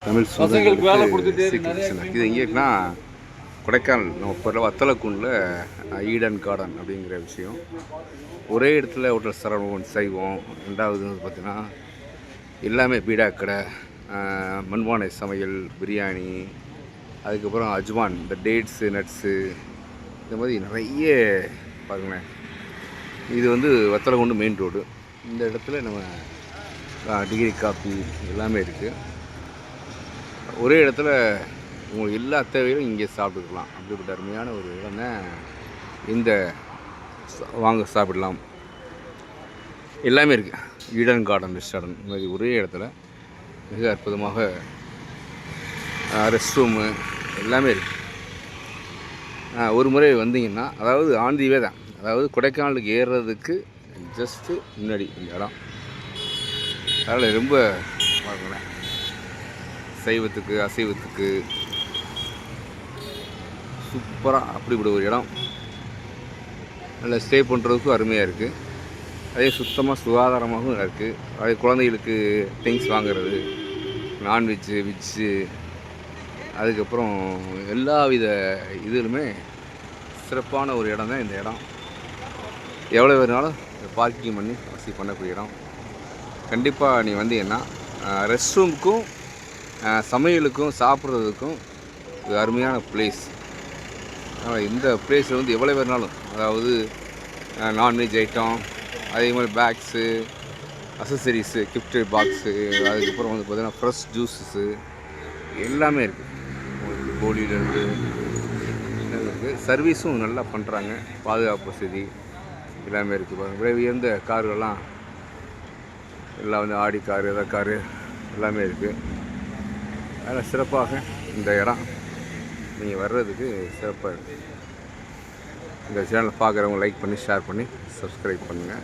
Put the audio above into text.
தமிழ் பசங்களுக்கு வேலை கொடுத்துட்டு இது எங்கேனா கொடைக்கானல் நம்ம இப்போ வத்தலக்குண்டில் ஈடன் கார்டன் அப்படிங்கிற விஷயம். ஒரே இடத்துல ஹோட்டல் சரவணன் சைவம். ரெண்டாவது வந்து பார்த்திங்கன்னா எல்லாமே பீடா கடை, மண்பானை சமையல், பிரியாணி, அதுக்கப்புறம் அஜ்வான், இந்த டேட்ஸு நட்ஸு, இந்த மாதிரி நிறைய பாருங்களேன். இது வந்து வத்தலக்குண்டு மெயின் ரோடு. இந்த இடத்துல நம்ம டிகிரி காஃபி எல்லாமே இருக்குது. ஒரே இடத்துல உங்களுக்கு எல்லா தேவையும் இங்கே சாப்பிட்டுக்கலாம். அப்படிப்பட்ட அருமையான ஒரு இடம் தான் இந்த. வாங்க சாப்பிடலாம், எல்லாமே இருக்குது. ஈடன் கார்டன் ரெஸ்டாரண்ட் இந்த மாதிரி ஒரே இடத்துல மிக அற்புதமாக ரெஸ்ட் ரூமு எல்லாமே இருக்குது. ஒரு முறை வந்தீங்கன்னா, அதாவது ஆந்திவே தான், அதாவது கொடைக்கானலுக்கு ஏறுறதுக்கு ஜஸ்ட்டு முன்னாடி இந்த இடம். அதனால் ரொம்ப பார்க்குறேன், சைவத்துக்கு அசைவத்துக்கு சூப்பராக அப்படிப்பட்ட ஒரு இடம். நல்லா ஸ்டே பண்ணுறதுக்கும் அருமையாக இருக்குது. அதே சுத்தமாக சுகாதாரமாகவும் இருக்குது. அதே குழந்தைகளுக்கு திங்ஸ் வாங்கிறது, நான்வெஜ்ஜு வெஜ்ஜு, அதுக்கப்புறம் எல்லா வித இதுலுமே சிறப்பான ஒரு இடம் தான் இந்த இடம். எவ்வளோ வேணுனாலும் பார்க்கிங் பண்ணி வசதி பண்ணக்கூடிய இடம். கண்டிப்பாக நீ வந்தீங்கன்னா ரெஸ்ட் ரூமுக்கும் சமையலுக்கும் சாப்பிட்றதுக்கும் இது அருமையான பிளேஸ். இந்த பிளேஸில் வந்து எவ்வளோ வேணாலும், அதாவது நான்வெஜ் ஐட்டம், அதே மாதிரி பேக்ஸு, அசசரிஸு, கிஃப்ட்டு பாக்ஸு, அதுக்கப்புறம் வந்து பார்த்திங்கன்னா ஃப்ரெஷ் ஜூஸஸ்ஸு எல்லாமே இருக்குது. உங்களுக்கு கோழியிலேருந்து இருக்குது. சர்வீஸும் நல்லா பண்ணுறாங்க. பாதுகாப்பு வசதி எல்லாமே இருக்குது. பாருங்கள், விலை உயர்ந்த கார்களெல்லாம் எல்லாம் வந்து ஆடி காரு, எதா காரு எல்லாமே இருக்குது. அதில் சிறப்பாக இந்த இடம் நீங்கள் வர்றதுக்கு சிறப்பாக இருக்குது. இந்த சேனலை பார்க்குறவங்க லைக் பண்ணி, ஷேர் பண்ணி, சப்ஸ்கிரைப் பண்ணுங்கள்.